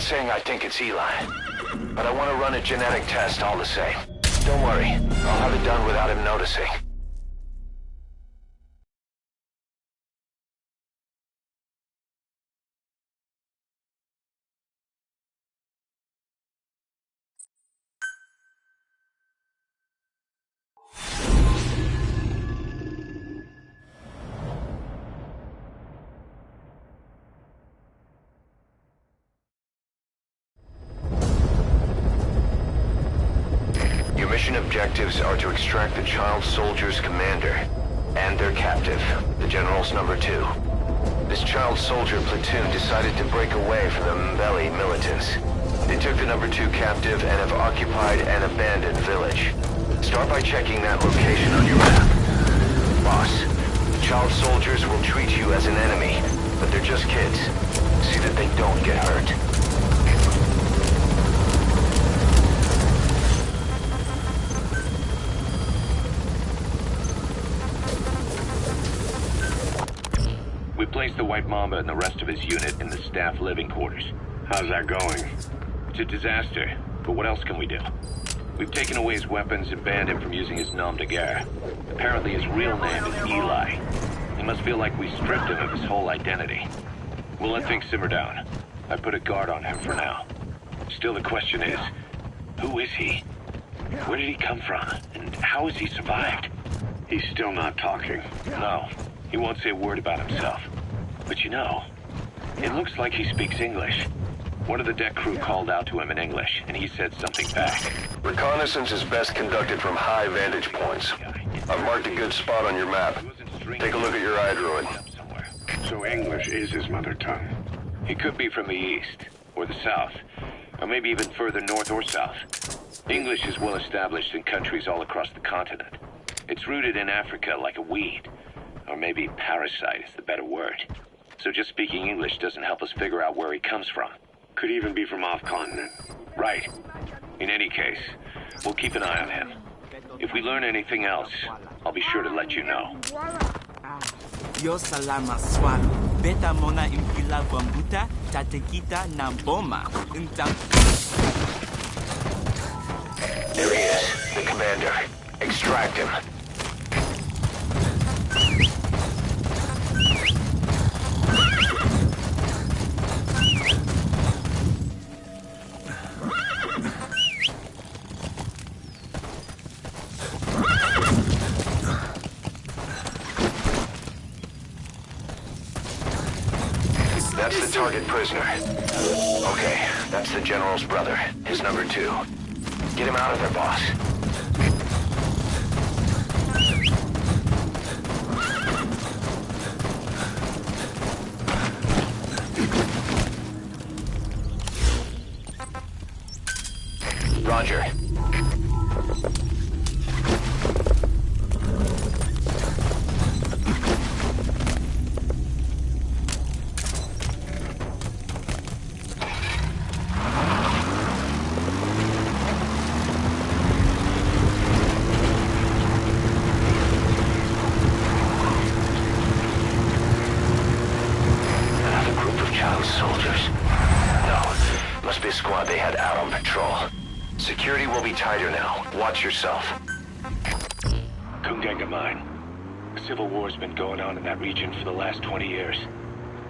not saying I think it's Eli, but I want to run a genetic test all the same. Don't worry, I'll have it done without him noticing. Mission objectives are to extract the child soldier's commander and their captive, the General's number 2. This child soldier platoon decided to break away from the Mbeli militants. They took the number 2 captive and have occupied an abandoned village. Start by checking that location on your map. Boss, the child soldiers will treat you as an enemy, but they're just kids. See that they don't get hurt. We placed the White Mamba and the rest of his unit in the staff living quarters. How's that going? It's a disaster, but what else can we do? We've taken away his weapons and banned him from using his nom de guerre. Apparently his real name is Eli. He must feel like we stripped him of his whole identity. We'll let things simmer down. I put a guard on him for now. Still the question is, who is he? Where did he come from? And how has he survived? He's still not talking. No. He won't say a word about himself. But you know, it looks like he speaks English. One of the deck crew called out to him in English, and he said something back. Reconnaissance is best conducted from high vantage points. I've marked a good spot on your map. Take a look at your iDroid. So English is his mother tongue. He could be from the east, or the south, or maybe even further north or south. English is well established in countries all across the continent. It's rooted in Africa like a weed. Or maybe parasite is the better word. So just speaking English doesn't help us figure out where he comes from. Could even be from off-continent. Right. In any case, we'll keep an eye on him. If we learn anything else, I'll be sure to let you know. Yo salama swalo. Beta mona impila bambuta, tatekita namboma. There he is, the commander. Extract him. That's the target prisoner. Okay, that's the General's brother, his number 2. Get him out of there, boss. Roger. Soldiers. No, must be a squad they had out on patrol. Security will be tighter now. Watch yourself. Kungenga mine. A civil war's been going on in that region for the last 20 years.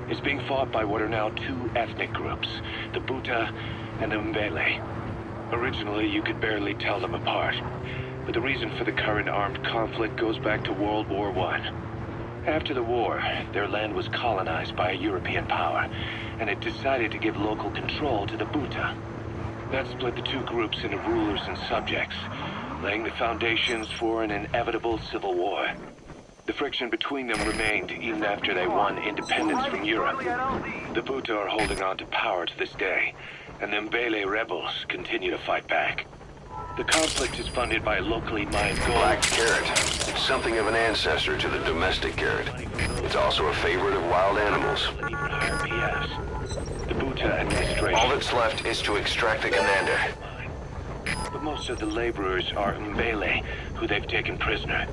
It's being fought by what are now 2 ethnic groups, the Buta and the Mbele. Originally, you could barely tell them apart, but the reason for the current armed conflict goes back to World War I. After the war, their land was colonized by a European power, and it decided to give local control to the Buta. That split the 2 groups into rulers and subjects, laying the foundations for an inevitable civil war. The friction between them remained even after they won independence from Europe. The Buta are holding on to power to this day, and the Mbele rebels continue to fight back. The conflict is funded by locally mined gold. Black carrot. It's something of an ancestor to the domestic carrot. It's also a favorite of wild animals. Even higher PS. The Buta administration... All that's left is to extract the commander. But most of the laborers are Mbele, who they've taken prisoner.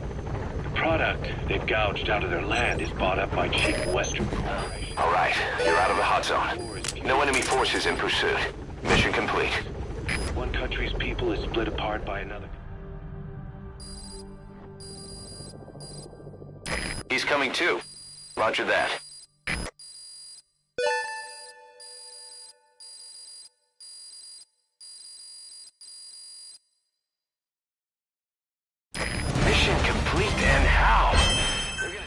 product they've gouged out of their land is bought up by cheap Western corporations. All right, you're out of the hot zone. No enemy forces in pursuit. Mission complete. One country's people is split apart by another. He's coming too. Roger that. Mission complete, and how? They're gonna...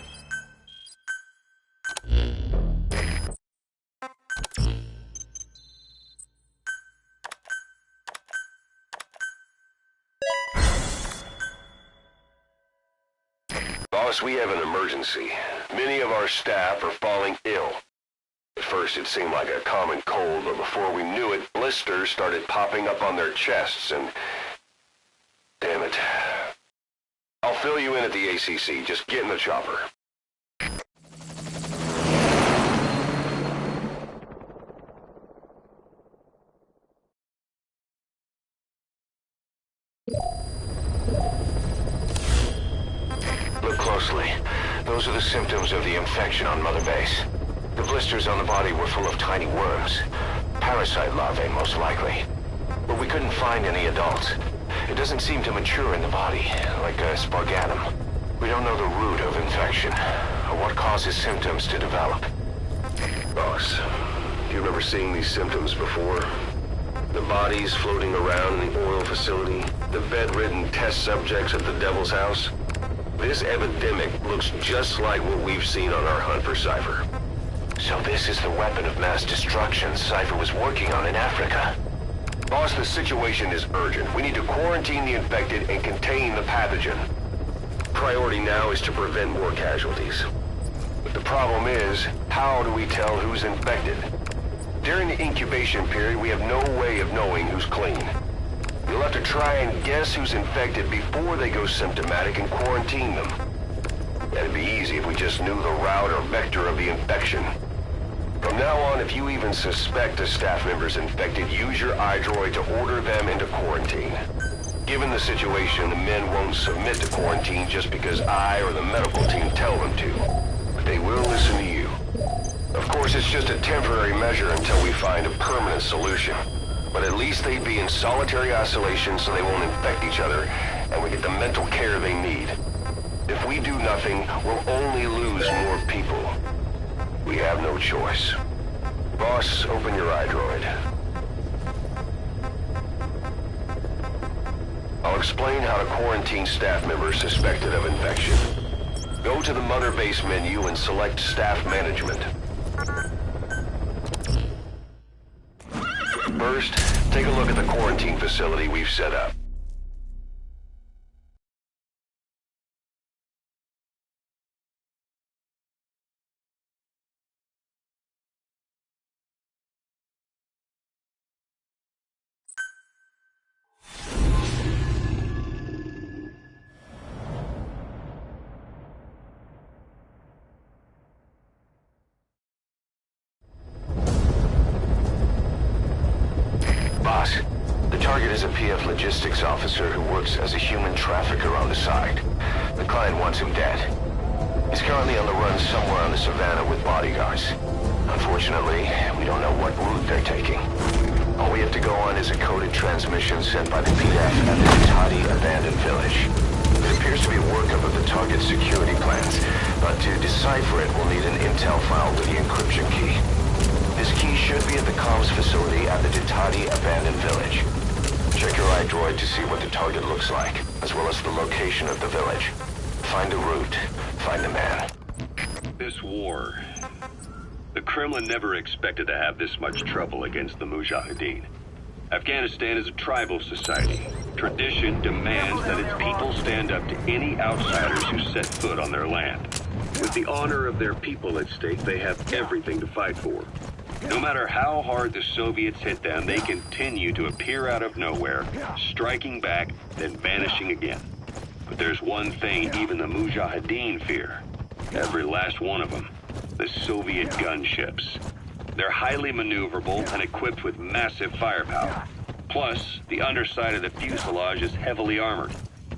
Boss, we have an emergency. Many of our staff are falling ill. At first it seemed like a common cold, but before we knew it, blisters started popping up on their chests and... Damn it. I'll fill you in at the ACC. Just get in the chopper. Look closely. Those are the symptoms of the infection on Mother Base. The blisters on the body were full of tiny worms. Parasite larvae, most likely. But we couldn't find any adults. It doesn't seem to mature in the body, like a spargatum. We don't know the root of infection, or what causes symptoms to develop. Boss, do you remember seeing these symptoms before? The bodies floating around in the oil facility, the bedridden test subjects at the Devil's House. This epidemic looks just like what we've seen on our hunt for Cypher. So this is the weapon of mass destruction Cypher was working on in Africa. Boss, the situation is urgent. We need to quarantine the infected and contain the pathogen. Priority now is to prevent more casualties. But the problem is, how do we tell who's infected? During the incubation period, we have no way of knowing who's clean. You'll have to try and guess who's infected before they go symptomatic and quarantine them. That'd be easy if we just knew the route or vector of the infection. From now on, if you even suspect a staff member's infected, use your iDroid to order them into quarantine. Given the situation, the men won't submit to quarantine just because I or the medical team tell them to. But they will listen to you. Of course, it's just a temporary measure until we find a permanent solution. But at least they'd be in solitary isolation so they won't infect each other, and we get the mental care they need. If we do nothing, we'll only lose more people. We have no choice. Boss, open your iDroid. I'll explain how to quarantine staff members suspected of infection. Go to the Mother Base menu and select Staff Management. First, take a look at the quarantine facility we've set up. Boss, the target is a PF logistics officer who works as a human trafficker on the side. The client wants him dead. He's currently on the run somewhere on the savannah with bodyguards. Unfortunately, we don't know what route they're taking. All we have to go on is a coded transmission sent by the PF at the Ditati abandoned village. It appears to be a workup of the target's security plans, but to decipher it, we'll need an intel file with the encryption key. This key should be at the comms facility at the Ditati abandoned village. Check your iDroid to see what the target looks like, as well as the location of the village. Find a route. Find a man. This war... The Kremlin never expected to have this much trouble against the Mujahideen. Afghanistan is a tribal society. Tradition demands that its people stand up to any outsiders who set foot on their land. With the honor of their people at stake, they have everything to fight for. No matter how hard the Soviets hit them, they continue to appear out of nowhere, striking back, then vanishing again. But there's one thing even the Mujahideen fear. Every last one of them. The Soviet gunships. They're highly maneuverable and equipped with massive firepower. Plus, the underside of the fuselage is heavily armored.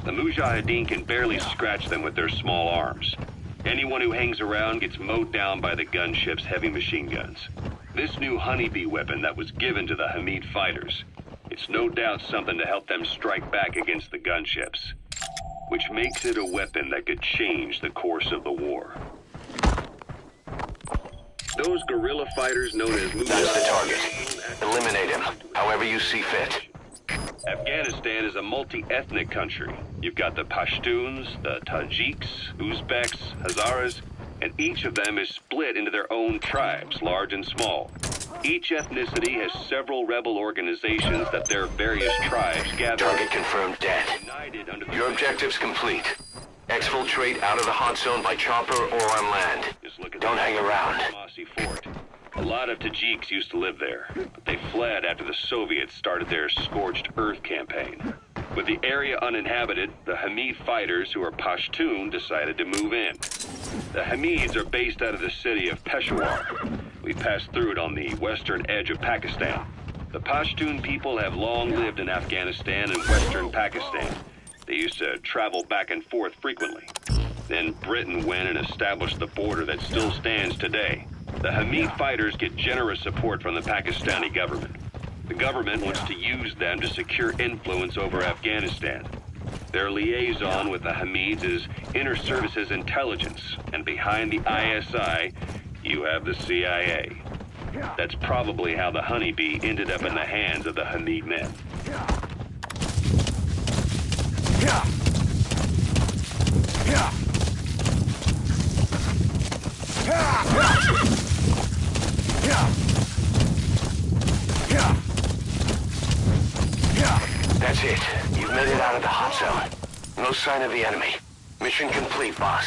The Mujahideen can barely scratch them with their small arms. Anyone who hangs around gets mowed down by the gunship's heavy machine guns. This new honeybee weapon that was given to the Hamid fighters, it's no doubt something to help them strike back against the gunships, which makes it a weapon that could change the course of the war. Those guerrilla fighters known as Mujahideen... That's the target. Eliminate him, however you see fit. Afghanistan is a multi-ethnic country. You've got the Pashtuns, the Tajiks, Uzbeks, Hazaras, and each of them is split into their own tribes, large and small. Each ethnicity has several rebel organizations that their various tribes gather... Target confirmed dead. Your objective's complete. Exfiltrate out of the hot zone by chopper or on land. Don't hang around. Fort. A lot of Tajiks used to live there, but they fled after the Soviets started their Scorched Earth campaign. With the area uninhabited, the Hamid fighters, who are Pashtun, decided to move in. The Hamids are based out of the city of Peshawar. We passed through it on the western edge of Pakistan. The Pashtun people have long lived in Afghanistan and western Pakistan. They used to travel back and forth frequently. Then Britain went and established the border that still stands today. The Hamid fighters get generous support from the Pakistani government. The government wants to use them to secure influence over Afghanistan. Their liaison with the Hamids is Inter-Services Intelligence, and behind the ISI, you have the CIA. That's probably how the honeybee ended up in the hands of the Hamid men. That's it. You've made it out of the hot zone. No sign of the enemy. Mission complete, boss.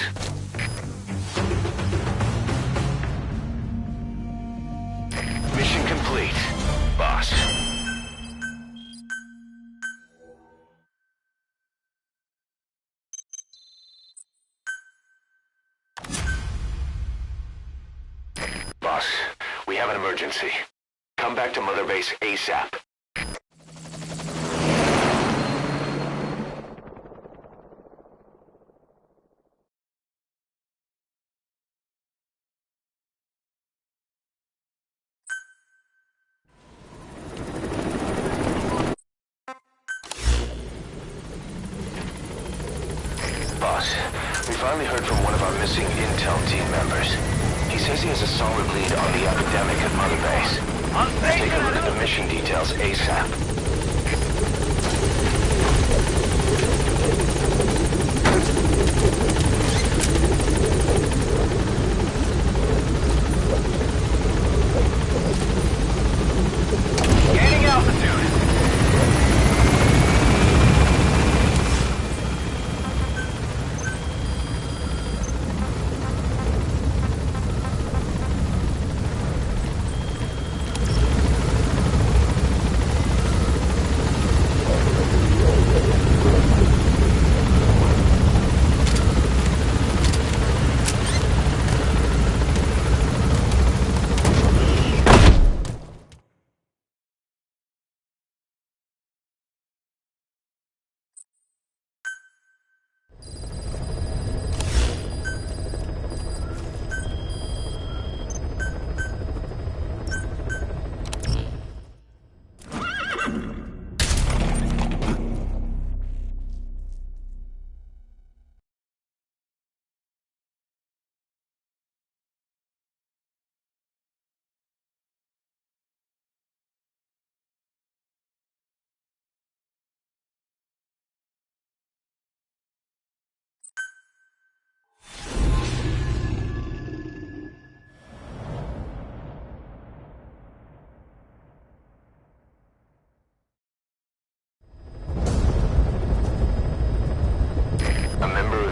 Mission complete, boss. Boss, we have an emergency. Come back to Mother Base ASAP. Boss, we finally heard from one of our missing intel team members. He says he has a solid lead on the epidemic at Mother Base. Take a look at the mission details ASAP. Gaining altitude.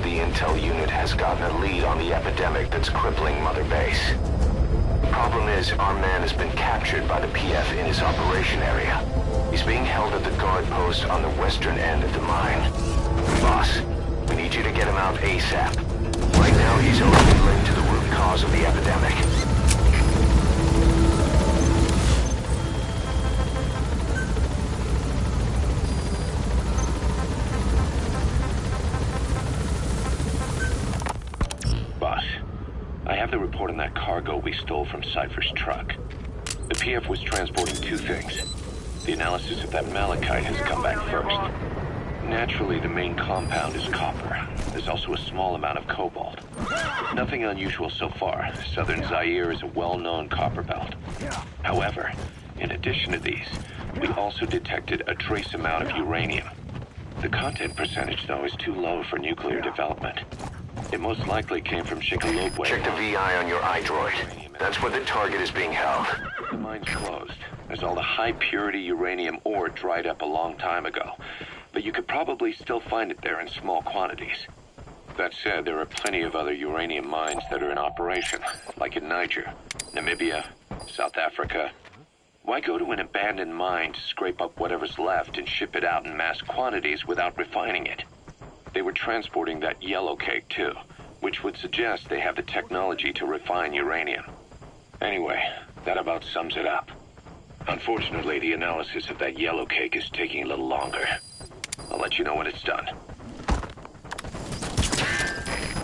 Intel unit has gotten a lead on the epidemic that's crippling Mother Base. The problem is, our man has been captured by the PF in his operation area. He's being held at the guard post on the western end of the mine. Boss, we need you to get him out ASAP. Right now, he's only linked to the root cause of the epidemic. cargo we stole from Cypher's truck. The PF was transporting two things. The analysis of that malachite has come back first. Naturally, the main compound is copper. There's also a small amount of cobalt. Nothing unusual so far. Southern Zaire is a well-known copper belt. However, in addition to these, we also detected a trace amount of uranium. The content percentage, though, is too low for nuclear development. It most likely came from Chickalobwe. Check the VI on your iDroid. That's where the target is being held. The mine's closed. There's all the high-purity uranium ore dried up a long time ago. But you could probably still find it there in small quantities. That said, there are plenty of other uranium mines that are in operation, like in Niger, Namibia, South Africa. Why go to an abandoned mine to scrape up whatever's left and ship it out in mass quantities without refining it? They were transporting that yellow cake, too, which would suggest they have the technology to refine uranium. Anyway, that about sums it up. Unfortunately, the analysis of that yellow cake is taking a little longer. I'll let you know when it's done.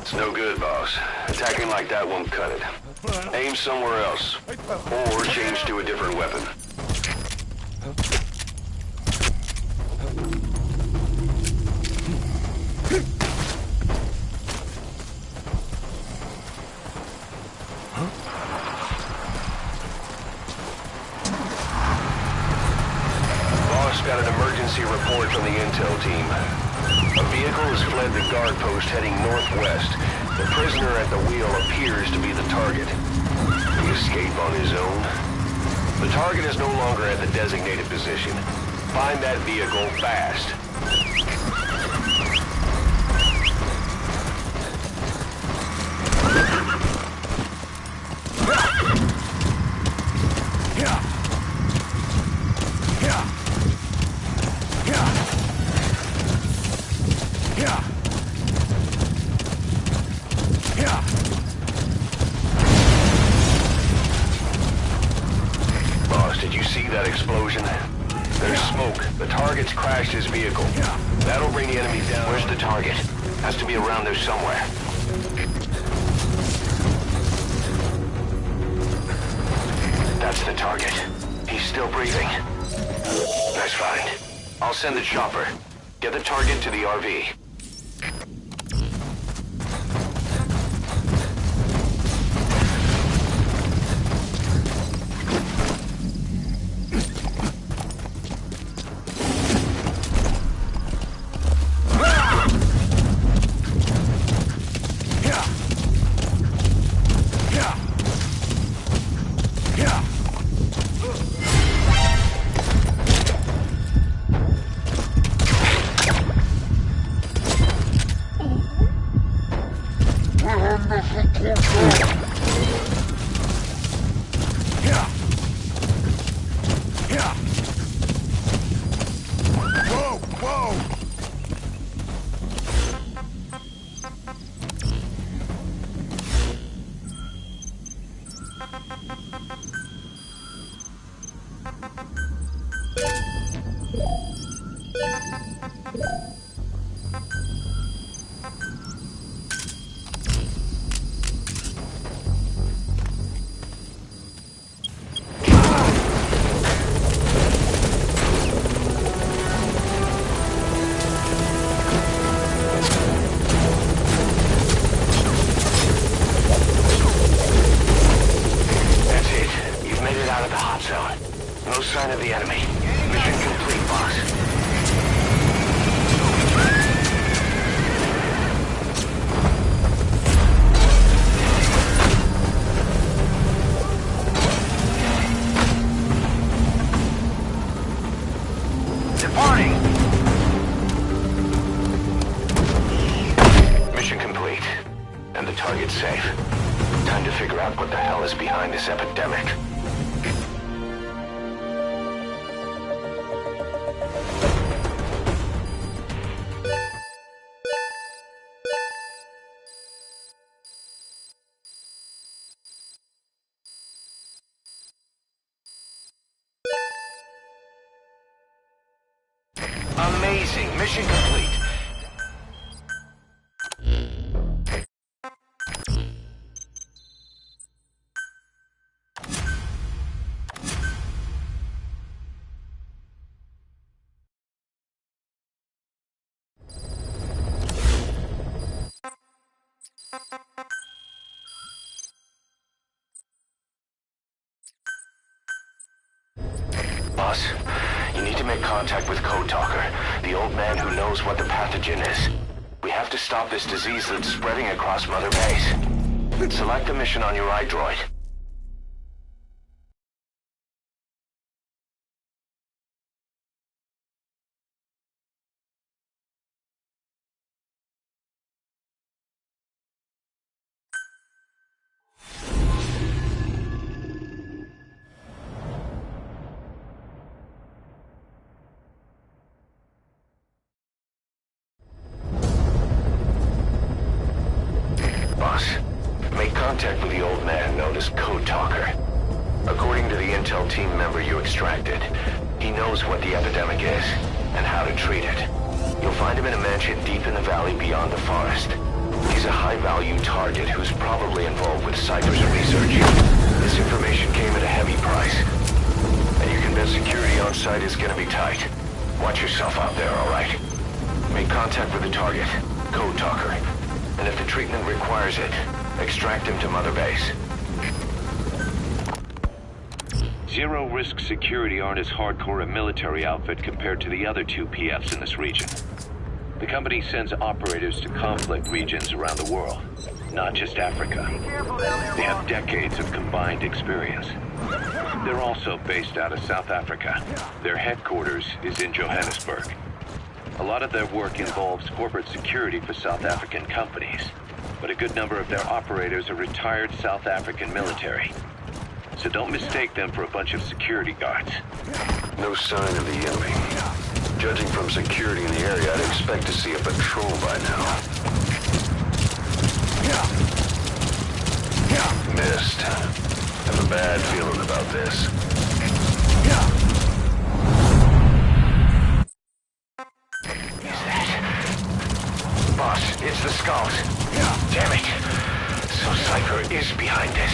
It's no good, boss. Attacking like that won't cut it. Aim somewhere else. Or change to a different weapon. Boss got an emergency report from the intel team. A vehicle has fled the guard post heading northwest. The prisoner at the wheel appears to be the target. Did he escape on his own? The target is no longer at the designated position. Find that vehicle fast. Did you see that explosion? There's smoke. The target's crashed his vehicle. That'll bring the enemy down. Where's the target? Has to be around there somewhere. That's the target. He's still breathing. Nice find. I'll send the chopper. Get the target to the RV. No sign of the enemy. Mission complete, boss. Departing! Mission complete. And the target's safe. Time to figure out what the hell is behind this epidemic. Amazing. Mission complete. make contact with Code Talker, the old man who knows what the pathogen is. We have to stop this disease that's spreading across Mother Base. Select the mission on your iDroid. Make contact with the old man known as Code Talker. According to the intel team member you extracted, he knows what the epidemic is and how to treat it. You'll find him in a mansion deep in the valley beyond the forest. He's a high-value target who's probably involved with Cypher's research. This information came at a heavy price, and you can bet security on site is gonna be tight. Watch yourself out there, all right? Make contact with the target, Code Talker, and if the treatment requires it, extract him to Mother Base. Zero Risk Security aren't as hardcore a military outfit compared to the other two PFs in this region. The company sends operators to conflict regions around the world, not just Africa. They have decades of combined experience. They're also based out of South Africa. Their headquarters is in Johannesburg. A lot of their work involves corporate security for South African companies, but a good number of their operators are retired South African military. So don't mistake them for a bunch of security guards. No sign of the enemy. Judging from security in the area, I'd expect to see a patrol by now. Missed. Have a bad feeling about this. Boss, it's the Skulls. Damn it. So Cypher is behind this.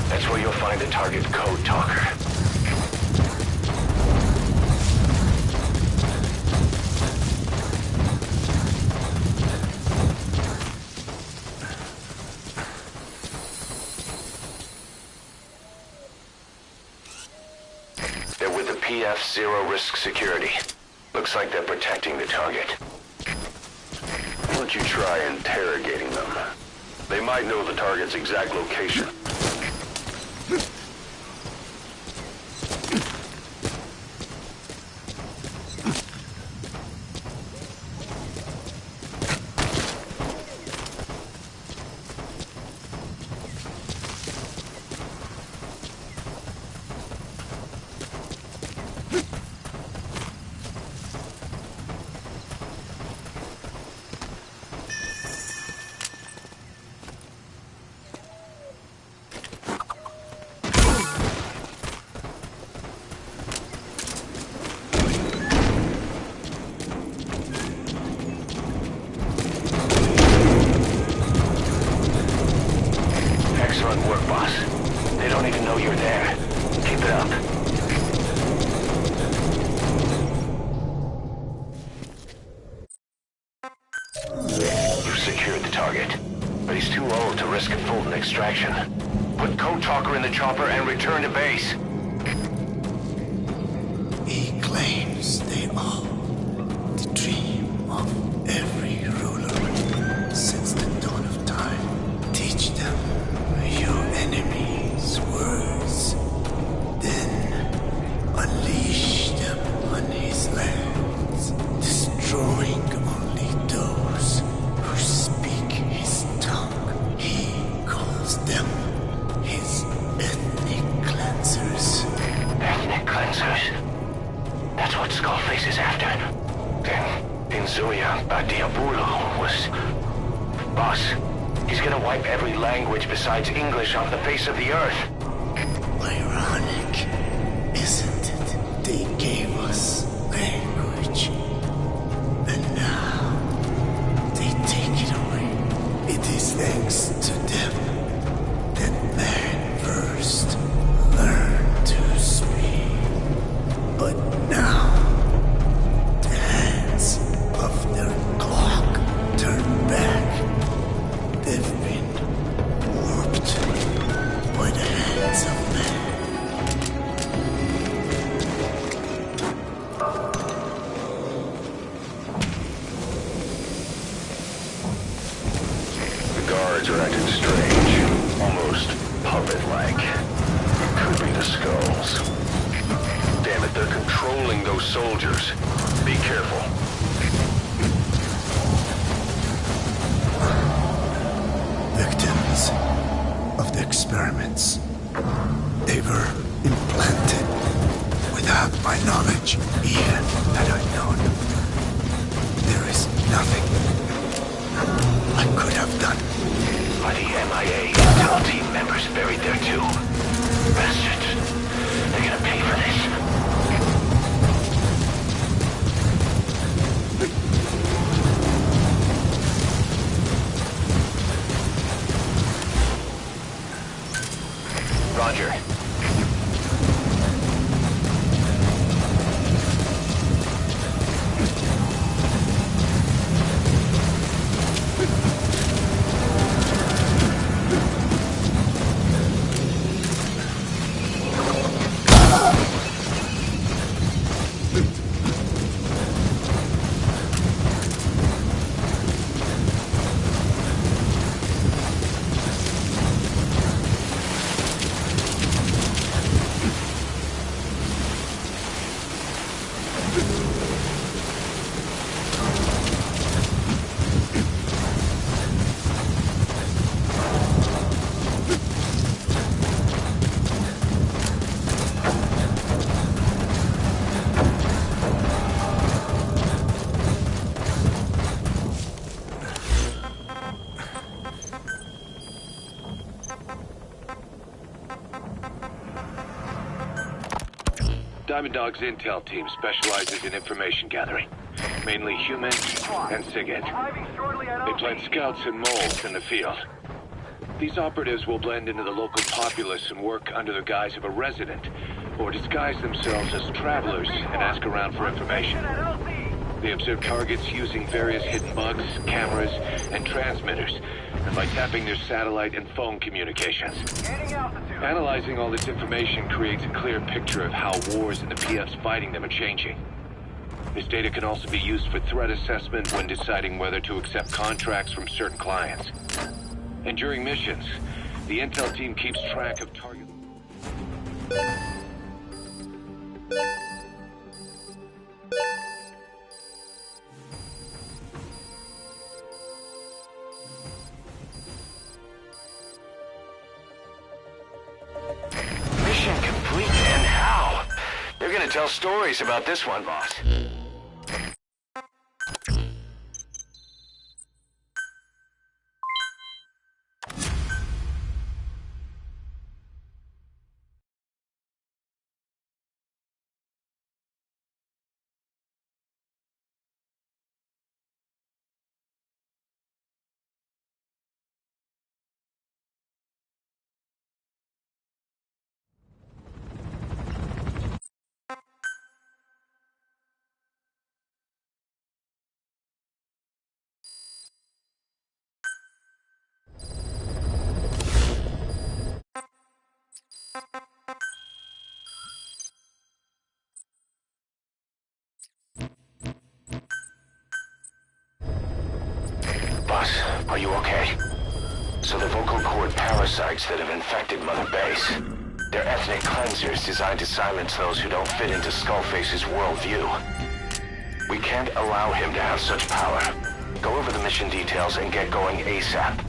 That's where you'll find the target Code Talker. They're with the PF Zero Risk Security. Looks like they're protecting the target. Why don't you try interrogating them? They might know the target's exact location. Put Code Talker in the chopper and return to base. He claims they are the dream of every ruler since the dawn of time. Teach them your enemy's words, then unleash them on his lands, destroying only those who speak his tongue. He calls them his ethnic cleansers. Ethnic cleansers? That's what Skullface is after. Then, Inzuya Badiabulu was... Boss, he's gonna wipe every language besides English off the face of the earth. Ironic, isn't it? They gave us language, and now they take it away. It is thanks to them that man first learned to speak. But now, the hands of their clock turn back. They've been warped by the hands of man. The guards are acting strange, almost puppet-like. It could be the skulls. Damn it, they're controlling those soldiers. Be careful. Victims of the experiments. They were implanted without my knowledge, even had I known. There is nothing I could have done. Are the MIA intel team members buried there too? Bastards. They're gonna pay for this. Roger. Diamond Dog's intel team specializes in information gathering, mainly human and SIGINT. They plant scouts and moles in the field. These operatives will blend into the local populace and work under the guise of a resident, or disguise themselves as travelers and ask around for information. They observe targets using various hidden bugs, cameras, and transmitters, and by tapping their satellite and phone communications. Analyzing all this information creates a clear picture of how wars and the PF's fighting them are changing. This data can also be used for threat assessment when deciding whether to accept contracts from certain clients. And during missions, the intel team keeps track of target... Mission complete, and how? They're gonna tell stories about this one, boss. Boss, are you okay? So the vocal cord parasites that have infected Mother Base, they're ethnic cleansers designed to silence those who don't fit into Skullface's worldview. We can't allow him to have such power. Go over the mission details and get going ASAP.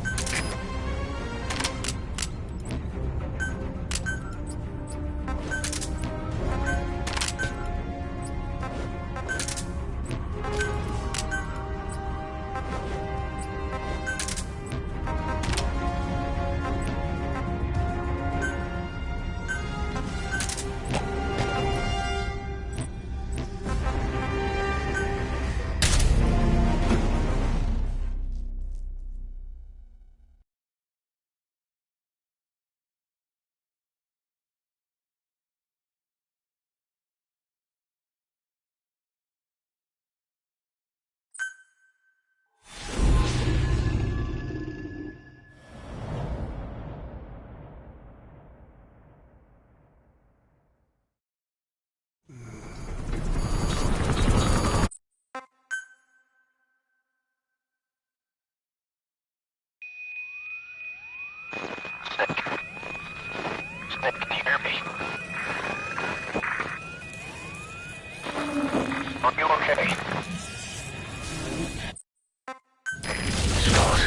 Snake, can you hear me? Are you okay? Skulls.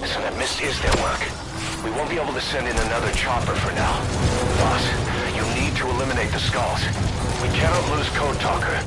So that mist is their work. We won't be able to send in another chopper for now. Boss, you need to eliminate the skulls. We cannot lose Code Talker.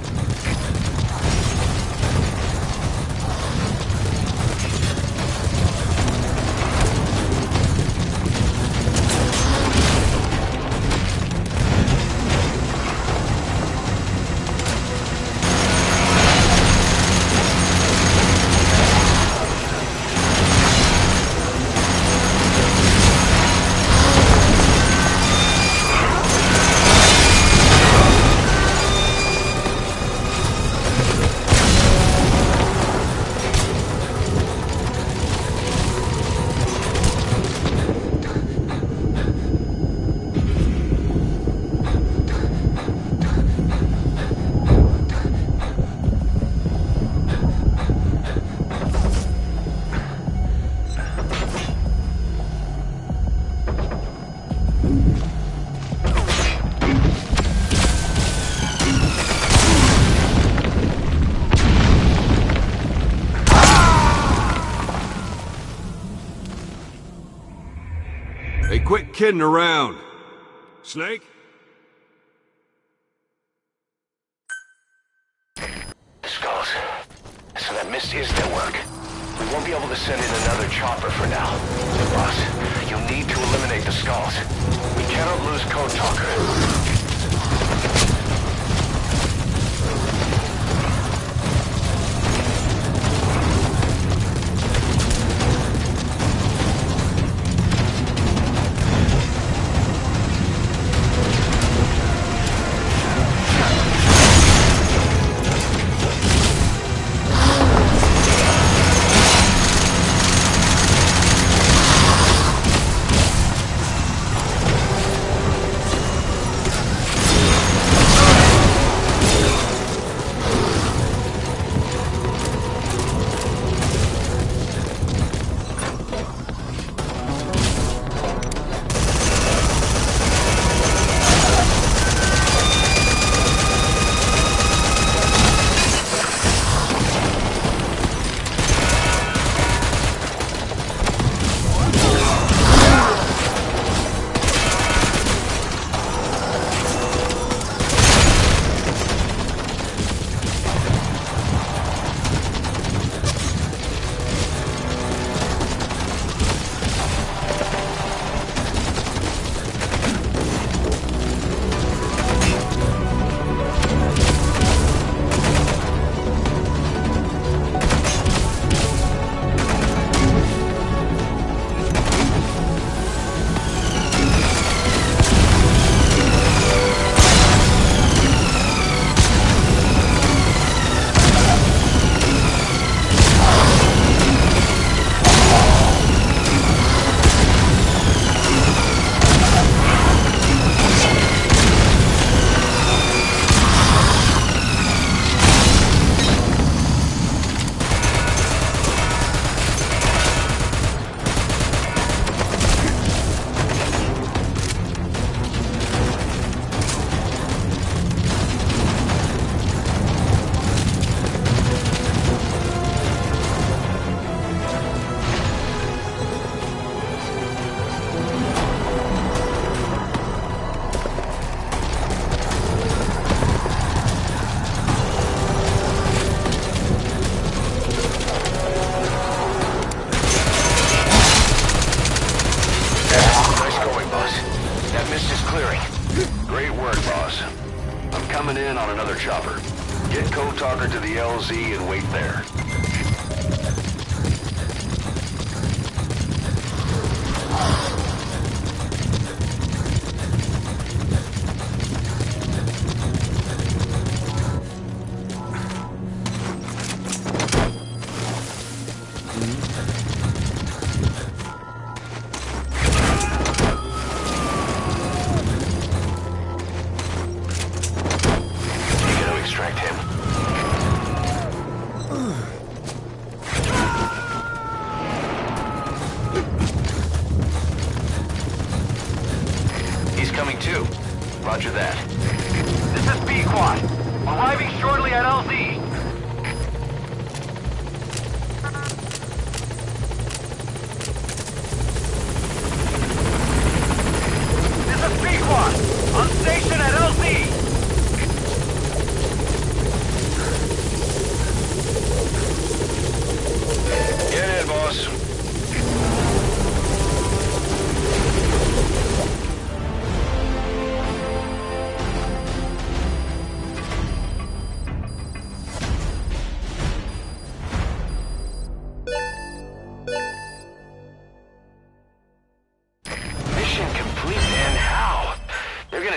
Hey, quit kidding around. Snake? Skulls. So that mist is their work. We won't be able to send in another chopper for now. Boss, you need to eliminate the skulls. We cannot lose Code Talker. clearing. Great work, boss. I'm coming in on another chopper. Get Code Talker to the LZ and wait there. Roger that. This is B-Quad. Arriving shortly at LZ. This is B-Quad. On station at LZ. Get in, boss.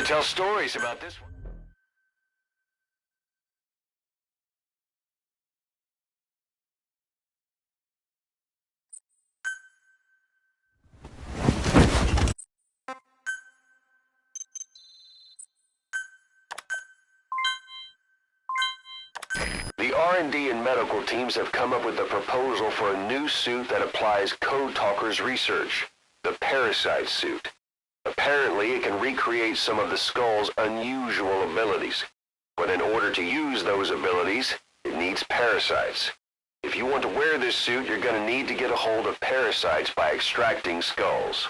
Tell stories about this one. The R&D and medical teams have come up with a proposal for a new suit that applies Code Talker's research, the Parasite suit. Apparently, it can recreate some of the Skull's unusual abilities. But in order to use those abilities, it needs parasites. If you want to wear this suit, you're going to need to get a hold of parasites by extracting skulls.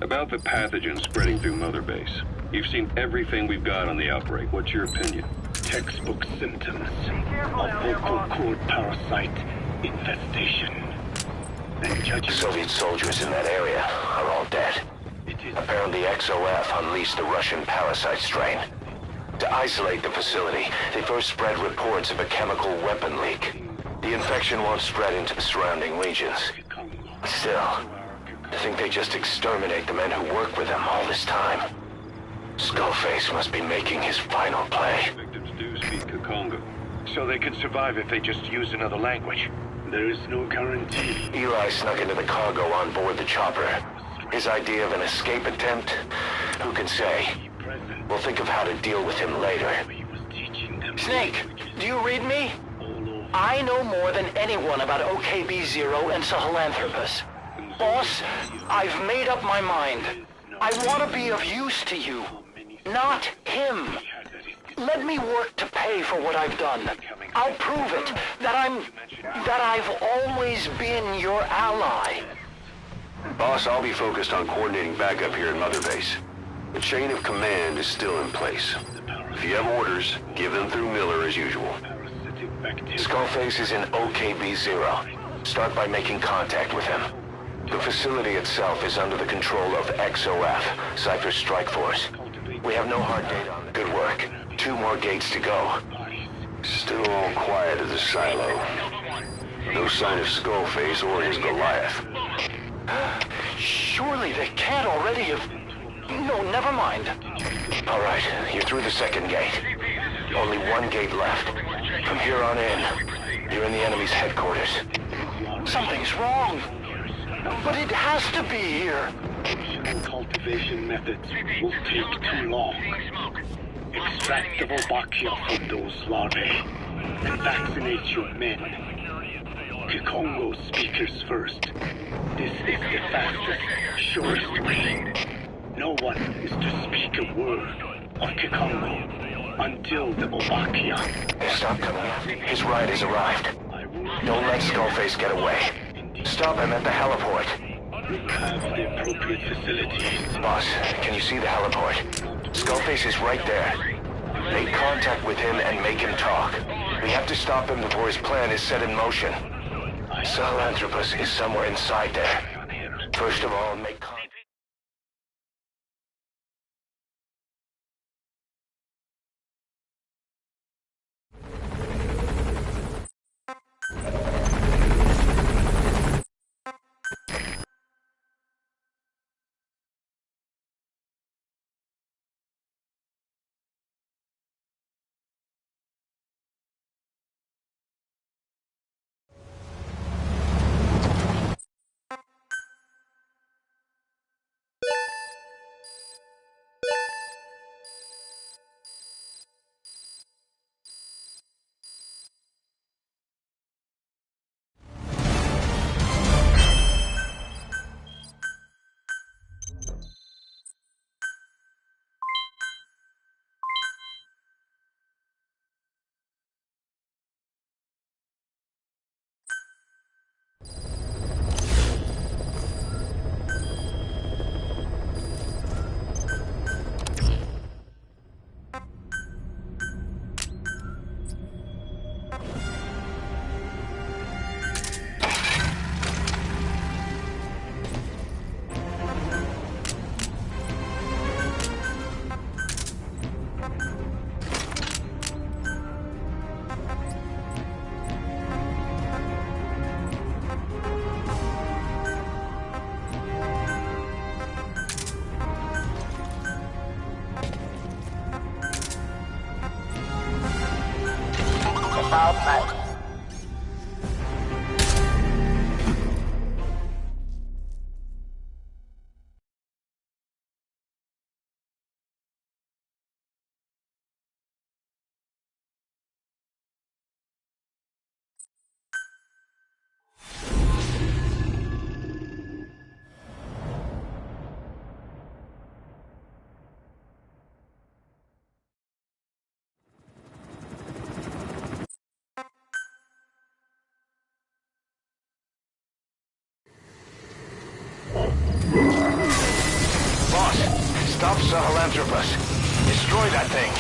About the pathogen spreading through Mother Base. You've seen everything we've got on the outbreak. What's your opinion? Textbook symptoms of vocal cord parasite infestation. And judging... Soviet soldiers in that area are all down the XOF unleashed the Russian parasite strain. To isolate the facility, they first spread reports of a chemical weapon leak. The infection won't spread into the surrounding regions. Still, to think they just exterminate the men who work with them all this time. Skullface must be making his final play. Victims do speak Kikongo. So they can survive if they just use another language. There is no guarantee. Eli snuck into the cargo on board the chopper. His idea of an escape attempt? Who can say? We'll think of how to deal with him later. Snake, do you read me? I know more than anyone about OKB-0 and Sahelanthropus. Boss, I've made up my mind. I want to be of use to you, not him. Let me work to pay for what I've done. I'll prove it, that I've always been your ally. Boss, I'll be focused on coordinating backup here in Mother Base. The chain of command is still in place. If you have orders, give them through Miller as usual. Skullface is in OKB-0. Start by making contact with him. The facility itself is under the control of XOF, Cypher's strike force. We have no hard data on it. Good work. 2 more gates to go. Still all quiet at the silo. No sign of Skullface or his Goliath. Surely they can't already have... No, never mind. All right, you're through the second gate. Only 1 gate left. From here on in, you're in the enemy's headquarters. Something's wrong. But it has to be here. Cultivation methods will take too long. Extract the Wolbachia from those larvae and vaccinate your men. Kikongo speakers first. This is the fastest, surest way. No one is to speak a word of Kikongo until the Wolbachia. Stop coming. His ride has arrived. Don't let Skullface get away. Stop him at the heliport. Have the appropriate facilities. Boss, can you see the heliport? Skullface is right there. Make contact with him and make him talk. We have to stop him before his plan is set in motion. Sahelanthropus is somewhere inside there. First of all, make contact. Stop Sahelanthropus. Destroy that thing.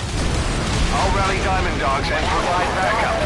I'll rally Diamond Dogs and provide backup.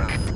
work.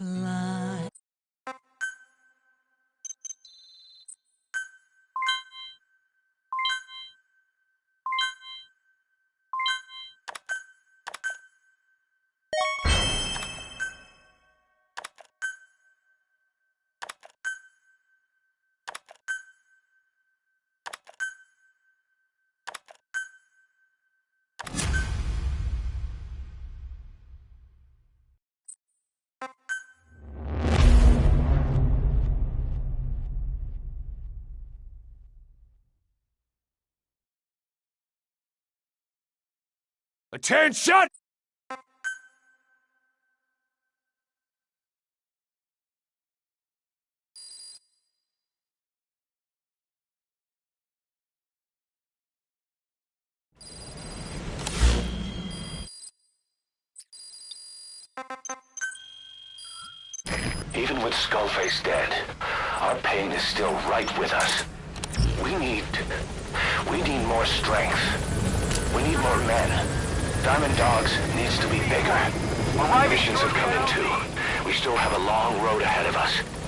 Blind. Attention! Even with Skullface dead, our pain is still right with us. We need more strength. We need more men. Diamond Dogs needs to be bigger. Missions have come in too. We still have a long road ahead of us.